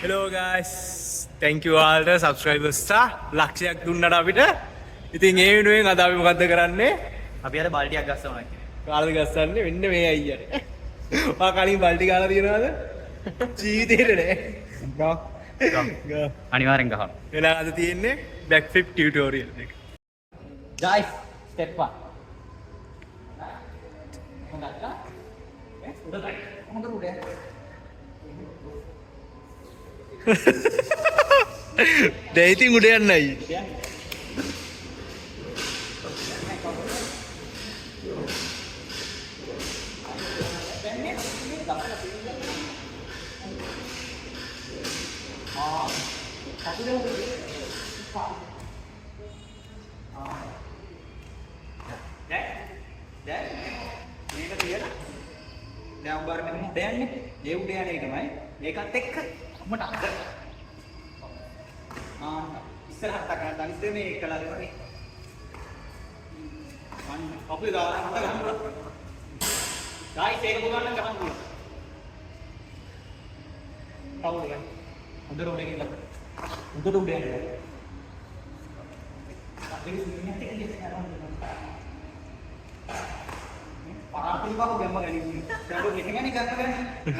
Hello guys. Thank you all the subscribers ලක්ෂයක් දුන්නට අපිට. ඉතින් ඒ වෙනුවෙන් අද අපි මොකද්ද කරන්නේ? අපි අද බල්ටියක් ගස්සනවා කියන්නේ. කාලද ගස්සන්නේ මෙන්න මේ අයියට. මා කලින් බල්ටි ගාලා තියනවාද? ජීවිතේට නෑ. ගා. අනිවාර්යෙන් ගහන්න. එහෙනම් අද තියෙන්නේ back flip tutorial එක. guys step 1. දැන් ඉතින් උඩ යන්නයි. දැන් උඹ අර මෙන්න උඩ යන්නේ. ඒ උඩ යන එකමයි. මේකත් එක්ක උඹට අද. ඉස්සරහට තකන අනිත් මේ එකලා දෙන්නේ. අන්න අපි දාලා හත ගන්න. ගායිස් ඒක පුරන්න ගහන්න පුළුවන්. කවුද ගන්නේ? උඩට උඩ ගිහලා. උඩට උඩ යන්න. අපි ඉන්නේ නැති කියලා පාරාපිලි බහුව ගැම්ම ගනිමු. දැන් ඔය ගෙහෙන් යන්නේ ගන්න ගන්න.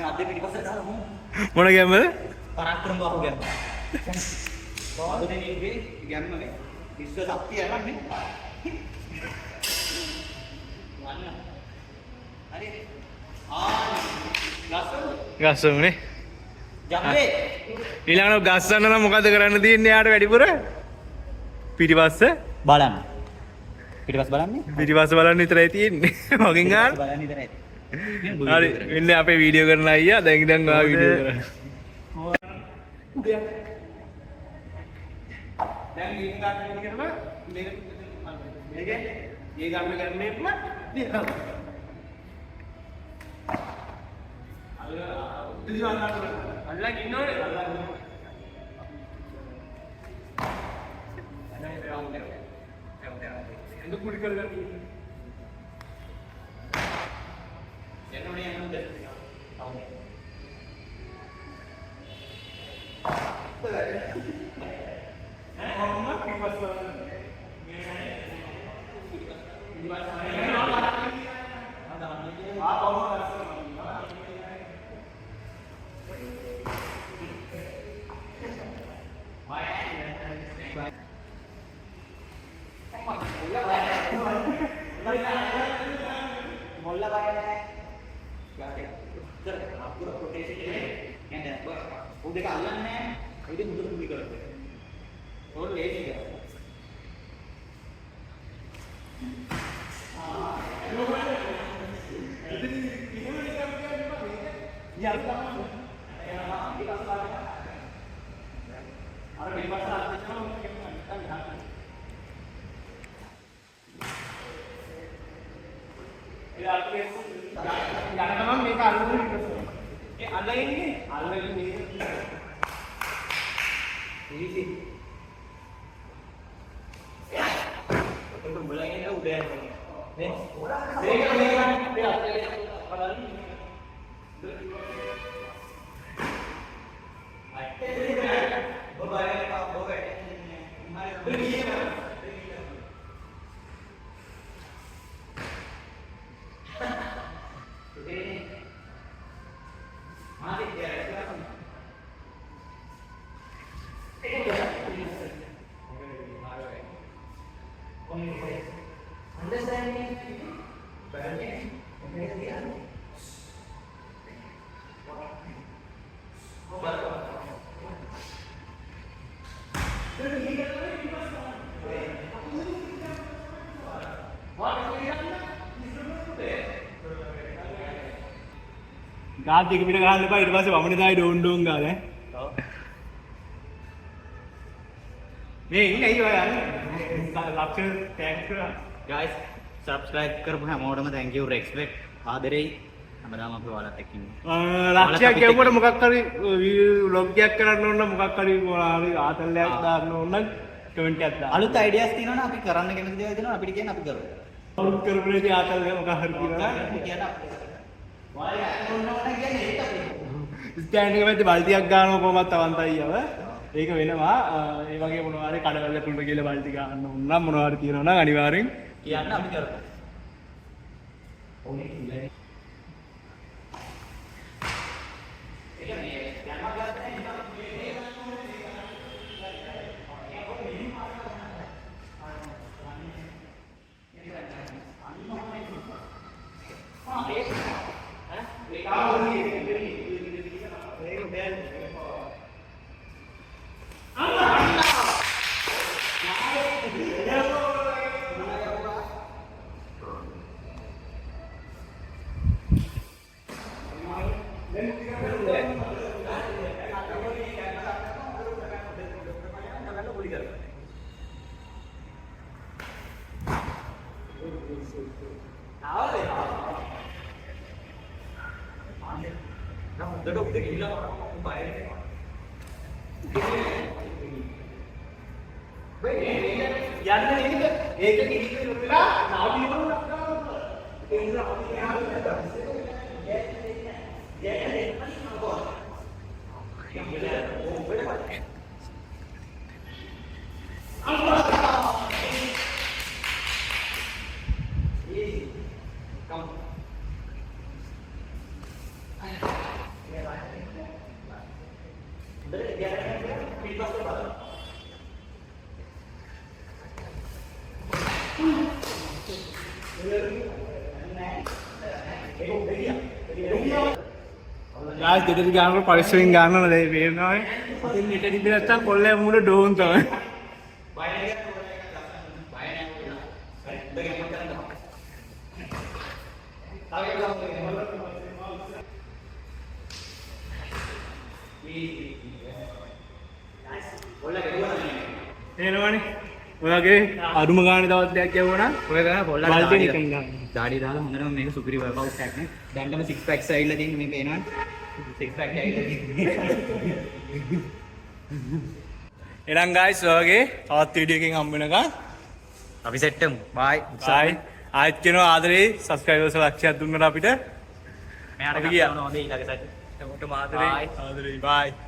අද පිටිපස්සට දාලා මොන ගැම්මද? පරාක්‍රම බහුව ගැම්ම. බාදුනේ ඉන්නේ ගැම්මනේ. විශ්ව ශක්තිය යන්නේ. වන්න. හරි. ගස්සමුනේ. ජම්බේ. ඊළඟට ගස්සන්න නම් මොකද කරන්න තියෙන්නේ යාට වැඩිපුර? පිටිපස්ස බලන්න. පිටිපස්ස බලන්නේ? පිටිපස්ස බලන්න විතරයි තියෙන්නේ. මගෙන් ගන්න. බලන්න විතරයි. හරි. මෙන්න අපේ වීඩියෝ කරන අයියා දැන් ඉඳන් ආ වීඩියෝ කරා. දැන් මේක ගන්න කරම මේක මේ ගන්න කරන්නේ නේද? අල්ලා ඉන්නෝනේ. എന്ത് കുടിക്കരുത് എന്നോട് ഞാനുണ്ട് මොල්ලා බයනේ ගාටේ උත්තර අපුර ප්‍රොටෙක්ෂන් එකේ නේද උන් දෙක අල්ලන්නේ නැහැ ඒ දෙක මුදුට කුලි කරන්නේ ඕන ලේසි එක අර පිළිපස්ස අල්ලනවා යනකම් මේක අල්ලගෙන ඉන්නවා. ඒ අල්ලන්නේ අල්ලගෙන මේක. ඉතින් උඹ බලන්නේ උඩ යන්නේ නේ මේක ගාත් එක පිට ගහන්න එපා ඊට පස්සේ වමනේ දායි ඩෝන් ගාලා ඔව් මේ ඉන්නේ අයියෝ යන්නේ ලක්ෂ ටැග් කරා guys subscribe කරපු හැමෝටම thank you respect ආදරෙයි හැමදාම අපි ඔයාලත් එක්ක ඉන්නේ ලක්ෂයක් ගෙවුවට මොකක් හරි vlog එකක් කරන්න ඕන නම් මොකක් හරි ආතල්ලයක් දාන්න ඕන නම් කමෙන්ට් එකක් දාන්න අලුත් ideas තියෙනවනේ අපි කරන්න කැමති දේවල් තියෙනවා අපිට කියන්න අපි කරමු අලුත් කරපුවේදී ආතල්ලයක් මොකක් හරි කියනවා කියන්න ඔයාලා ඕන ඕන කියන්නේ ඒක ස්ටෑන්ඩ් එක පැත්තේ බල්ටියක් ගන්නවා කොහොමද තවන්ත අයියව. ඒක වෙනවා. ඒ වගේ මොනවා හරි කඩවැල්ල තුනට ගිහලා බල්ටි ගන්න ඕන නම් මොනවා හරි තියෙනවා නම් අනිවාර්යෙන් කියන්න අපි කරමු. ඕනේ ඉන්නේ. ඒක මේ යනවා ගන්න ගාස් දෙදරි ගන්නකොට පරිස්සමින් ගන්න ඕනේ දැන් පේනවා. ඉතින් ඊට තිබ්බ නැත්තම් කොල්ලේ මුල ඩෝන් තමයි. එනවනේ. ඔයගේ අරුම ගානේ තවත් දෙයක් යවුවා නම් ඔය ගා පොල්ලට බල්ටි එකෙන් ගන්න. දාඩිය දාලා හොඳටම මේක සුපිරි වර්කවුට් එකක් නේ. දැන්ටම 6 packs ඇවිල්ලා තියෙන්නේ මේ පේනවනේ. 6 pack ඇවිල්ලා තියෙන්නේ. එහෙනම් guys ඔයගේ තවත් වීඩියෝ එකකින් හම්බ වෙනකන් අපි සෙට් වෙමු. bye. bye. ආයෙත් කියනවා ආදරේ subscribers ලක්ෂයක් දුන්නට අපිට. මෙයාට අපි ගියා. ගන්න ඕනේ ඊළඟ සැරේ. ඔබට ආදරේ. ආදරේ. bye.